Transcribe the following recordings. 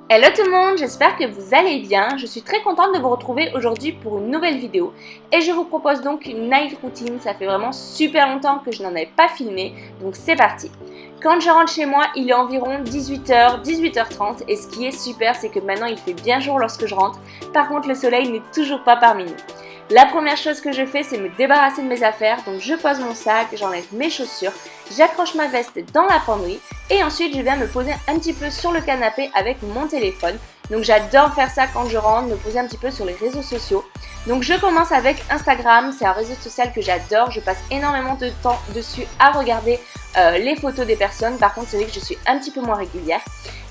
Hello tout le monde, j'espère que vous allez bien. Je suis très contente de vous retrouver aujourd'hui pour une nouvelle vidéo et je vous propose donc une night routine. Ça fait vraiment super longtemps que je n'en avais pas filmé, donc c'est parti. Quand je rentre chez moi, il est environ 18h, 18h30 et ce qui est super, c'est que maintenant il fait bien jour lorsque je rentre. Par contre, le soleil n'est toujours pas parmi nous. La première chose que je fais, c'est me débarrasser de mes affaires. Donc je pose mon sac, j'enlève mes chaussures, j'accroche ma veste dans la penderie et ensuite je viens me poser un petit peu sur le canapé avec mon téléphone. Donc j'adore faire ça quand je rentre, me poser un petit peu sur les réseaux sociaux. Donc je commence avec Instagram, c'est un réseau social que j'adore, je passe énormément de temps dessus à regarder les photos des personnes. Par contre c'est vrai que je suis un petit peu moins régulière.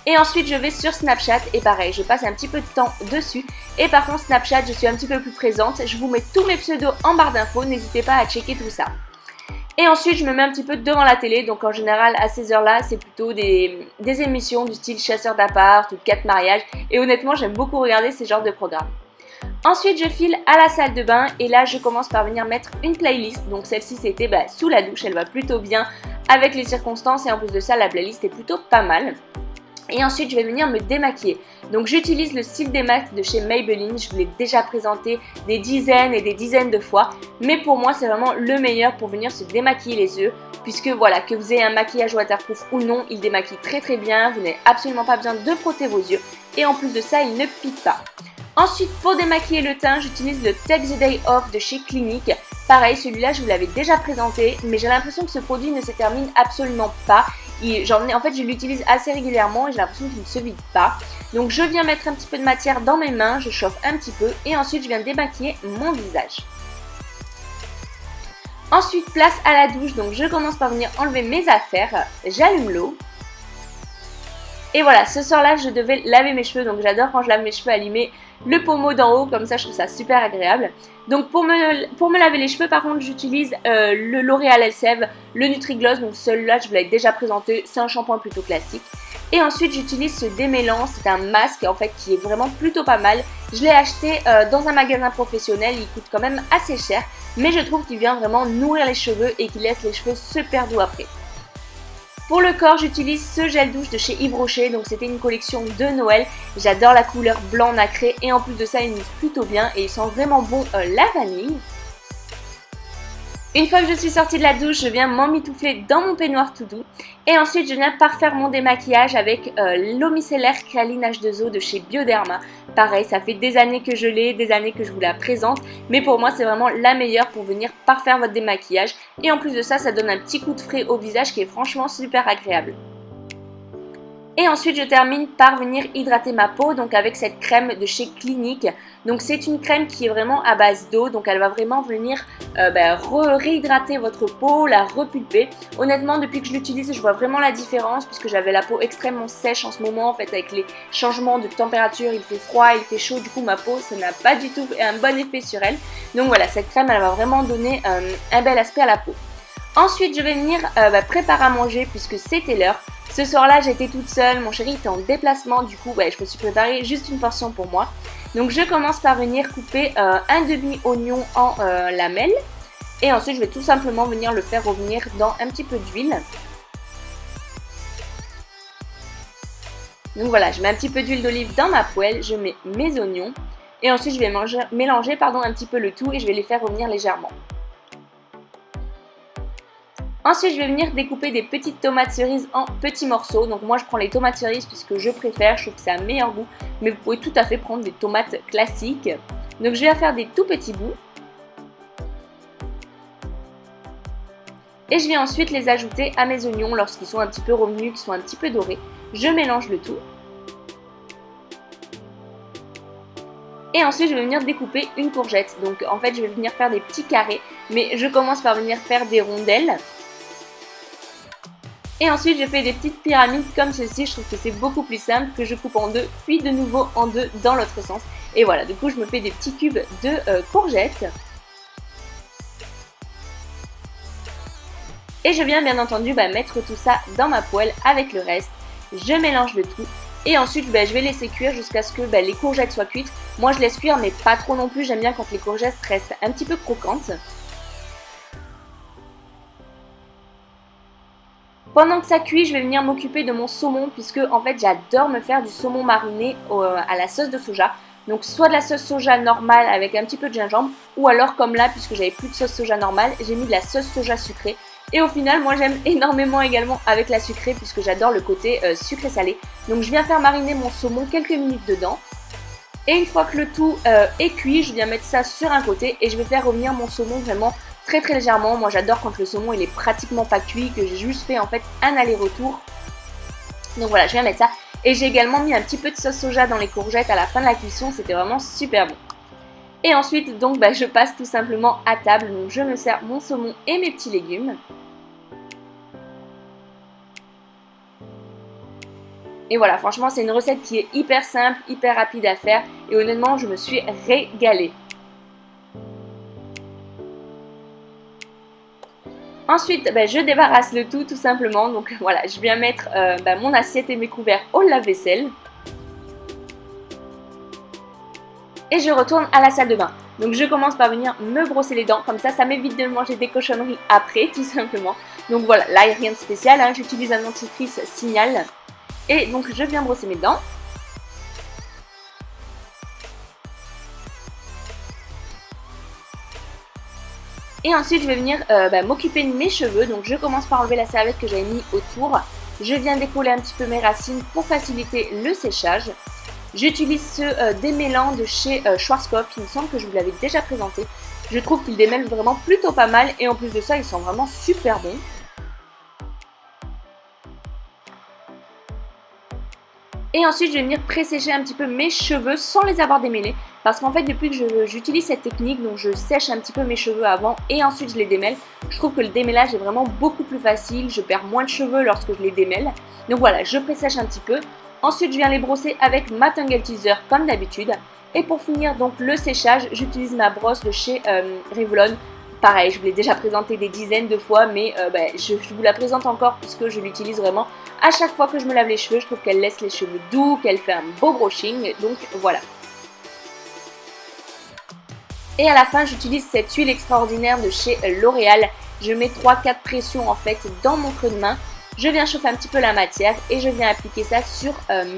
Et ensuite je vais sur Snapchat et pareil, je passe un petit peu de temps dessus. Et par contre Snapchat, je suis un petit peu plus présente. Je vous mets tous mes pseudos en barre d'infos, n'hésitez pas à checker tout ça. Et ensuite je me mets un petit peu devant la télé, donc en général à ces heures-là c'est plutôt des émissions du style chasseur d'appart ou 4 mariages. Et honnêtement j'aime beaucoup regarder ces genres de programmes. Ensuite je file à la salle de bain et là je commence par venir mettre une playlist. Donc celle-ci c'était sous la douche, elle va plutôt bien avec les circonstances et en plus de ça la playlist est plutôt pas mal. Et ensuite je vais venir me démaquiller. Donc j'utilise le Cils Démac de chez Maybelline, je vous l'ai déjà présenté des dizaines et des dizaines de fois. Mais pour moi c'est vraiment le meilleur pour venir se démaquiller les yeux. Puisque voilà, que vous ayez un maquillage waterproof ou non, il démaquille très bien. Vous n'avez absolument pas besoin de frotter vos yeux. Et en plus de ça, il ne pique pas. Ensuite pour démaquiller le teint, j'utilise le Take the Day Off de chez Clinique. Pareil, celui-là je vous l'avais déjà présenté, mais j'ai l'impression que ce produit ne se termine absolument pas. En fait je l'utilise assez régulièrement et j'ai l'impression qu'il ne se vide pas. Donc je viens mettre un petit peu de matière dans mes mains, je chauffe un petit peu et ensuite je viens démaquiller mon visage. Ensuite place à la douche, donc je commence par venir enlever mes affaires, j'allume l'eau. Et voilà, ce soir-là, je devais laver mes cheveux, donc j'adore quand je lave mes cheveux allumer le pommeau d'en haut, comme ça je trouve ça super agréable. Donc pour me laver les cheveux, par contre, j'utilise le L'Oréal Elseve, le Nutri-Gloss, donc celui-là je vous l'avais déjà présenté, c'est un shampoing plutôt classique. Et ensuite j'utilise ce démêlant, c'est un masque en fait qui est vraiment plutôt pas mal. Je l'ai acheté dans un magasin professionnel, il coûte quand même assez cher, mais je trouve qu'il vient vraiment nourrir les cheveux et qu'il laisse les cheveux super doux après. Pour le corps, j'utilise ce gel douche de chez Yves Rocher, donc c'était une collection de Noël. J'adore la couleur blanc nacré et en plus de ça, il mousse plutôt bien et il sent vraiment bon la vanille. Une fois que je suis sortie de la douche, je viens m'emmitoufler dans mon peignoir tout doux. Et ensuite, je viens parfaire mon démaquillage avec l'eau micellaire Créaline H2O de chez Bioderma. Pareil, ça fait des années que je l'ai, des années que je vous la présente. Mais pour moi, c'est vraiment la meilleure pour venir parfaire votre démaquillage. Et en plus de ça, ça donne un petit coup de frais au visage qui est franchement super agréable. Et ensuite je termine par venir hydrater ma peau donc avec cette crème de chez Clinique. Donc c'est une crème qui est vraiment à base d'eau, donc elle va vraiment venir réhydrater votre peau, la repulper. Honnêtement depuis que je l'utilise je vois vraiment la différence puisque j'avais la peau extrêmement sèche en ce moment en fait avec les changements de température, il fait froid, il fait chaud, du coup ma peau ça n'a pas du tout un bon effet sur elle. Donc voilà, cette crème elle va vraiment donner un bel aspect à la peau. Ensuite je vais venir préparer à manger puisque c'était l'heure. Ce soir-là, j'étais toute seule, mon chéri était en déplacement, du coup, je me suis préparé juste une portion pour moi. Donc, je commence par venir couper un demi-oignon en lamelles. Et ensuite, je vais tout simplement venir le faire revenir dans un petit peu d'huile. Donc voilà, je mets un petit peu d'huile d'olive dans ma poêle, je mets mes oignons. Et ensuite, je vais mélanger un petit peu le tout et je vais les faire revenir légèrement. Ensuite, je vais venir découper des petites tomates cerises en petits morceaux. Donc moi, je prends les tomates cerises puisque je préfère, je trouve que c'est un meilleur goût. Mais vous pouvez tout à fait prendre des tomates classiques. Donc je vais faire des tout petits bouts. Et je vais ensuite les ajouter à mes oignons lorsqu'ils sont un petit peu revenus, qu'ils sont un petit peu dorés. Je mélange le tout. Et ensuite, je vais venir découper une courgette. Donc en fait, je vais venir faire des petits carrés. Mais je commence par venir faire des rondelles. Et ensuite je fais des petites pyramides comme ceci, je trouve que c'est beaucoup plus simple, que je coupe en deux, puis de nouveau en deux dans l'autre sens. Et voilà, du coup je me fais des petits cubes de courgettes. Et je viens bien entendu mettre tout ça dans ma poêle avec le reste. Je mélange le tout. Et ensuite je vais laisser cuire jusqu'à ce que les courgettes soient cuites. Moi je laisse cuire mais pas trop non plus, j'aime bien quand les courgettes restent un petit peu croquantes. Pendant que ça cuit, je vais venir m'occuper de mon saumon puisque en fait j'adore me faire du saumon mariné à la sauce de soja. Donc soit de la sauce soja normale avec un petit peu de gingembre ou alors comme là, puisque j'avais plus de sauce soja normale, j'ai mis de la sauce soja sucrée. Et au final, moi j'aime énormément également avec la sucrée puisque j'adore le côté sucré-salé. Donc je viens faire mariner mon saumon quelques minutes dedans. Et une fois que le tout est cuit, je viens mettre ça sur un côté et je vais faire revenir mon saumon vraiment très légèrement. Moi j'adore quand le saumon il est pratiquement pas cuit, que j'ai juste fait en fait un aller-retour. Donc voilà, je viens mettre ça. Et j'ai également mis un petit peu de sauce soja dans les courgettes à la fin de la cuisson, c'était vraiment super bon. Et ensuite donc je passe tout simplement à table, donc je me sers mon saumon et mes petits légumes. Et voilà, franchement c'est une recette qui est hyper simple, hyper rapide à faire et honnêtement je me suis régalée. Ensuite, je débarrasse le tout simplement. Donc voilà, je viens mettre mon assiette et mes couverts au lave-vaisselle. Et je retourne à la salle de bain. Donc je commence par venir me brosser les dents. Comme ça m'évite de manger des cochonneries après, tout simplement. Donc voilà, là il n'y a rien de spécial. Hein. J'utilise un dentifrice Signal. Et donc je viens brosser mes dents. Et ensuite je vais venir m'occuper de mes cheveux. Donc je commence par enlever la serviette que j'avais mis autour. Je viens décoller un petit peu mes racines pour faciliter le séchage. J'utilise ce démêlant de chez Schwarzkopf, il me semble que je vous l'avais déjà présenté. Je trouve qu'il démêle vraiment plutôt pas mal et en plus de ça ils sont vraiment super bons. Et ensuite je vais venir pré-sécher un petit peu mes cheveux sans les avoir démêlés. Parce qu'en fait depuis que j'utilise cette technique, donc je sèche un petit peu mes cheveux avant et ensuite je les démêle. Je trouve que le démêlage est vraiment beaucoup plus facile, je perds moins de cheveux lorsque je les démêle. Donc voilà, je pré-sèche un petit peu. Ensuite je viens les brosser avec ma Tangle Teezer comme d'habitude. Et pour finir donc le séchage, j'utilise ma brosse de chez Revlon. Pareil, je vous l'ai déjà présenté des dizaines de fois, mais je vous la présente encore puisque je l'utilise vraiment à chaque fois que je me lave les cheveux. Je trouve qu'elle laisse les cheveux doux, qu'elle fait un beau brushing, donc voilà. Et à la fin, j'utilise cette huile extraordinaire de chez L'Oréal. Je mets 3-4 pressions en fait dans mon creux de main. Je viens chauffer un petit peu la matière et je viens appliquer ça sur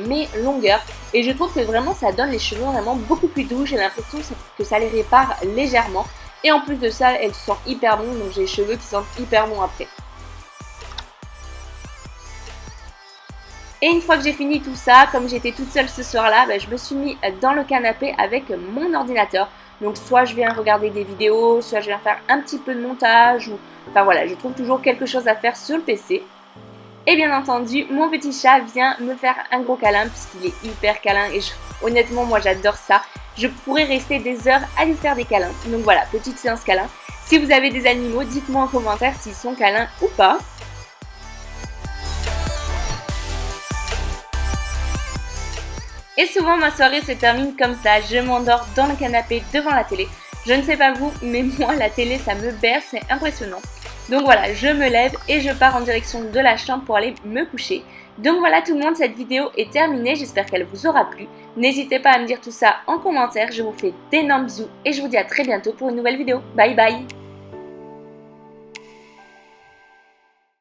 mes longueurs. Et je trouve que vraiment ça donne les cheveux vraiment beaucoup plus doux. J'ai l'impression que ça les répare légèrement. Et en plus de ça, elles sentent hyper bon, donc j'ai les cheveux qui sentent hyper bon après. Et une fois que j'ai fini tout ça, comme j'étais toute seule ce soir-là, je me suis mis dans le canapé avec mon ordinateur. Donc soit je viens regarder des vidéos, soit je viens faire un petit peu de montage. Enfin voilà, je trouve toujours quelque chose à faire sur le PC. Et bien entendu, mon petit chat vient me faire un gros câlin puisqu'il est hyper câlin et honnêtement moi j'adore ça. Je pourrais rester des heures à lui faire des câlins. Donc voilà, petite séance câlin. Si vous avez des animaux, dites-moi en commentaire s'ils sont câlins ou pas. Et souvent ma soirée se termine comme ça, je m'endors dans le canapé devant la télé. Je ne sais pas vous, mais moi la télé ça me berce, c'est impressionnant. Donc voilà, je me lève et je pars en direction de la chambre pour aller me coucher. Donc voilà tout le monde, cette vidéo est terminée, j'espère qu'elle vous aura plu. N'hésitez pas à me dire tout ça en commentaire, je vous fais d'énormes bisous et je vous dis à très bientôt pour une nouvelle vidéo. Bye bye!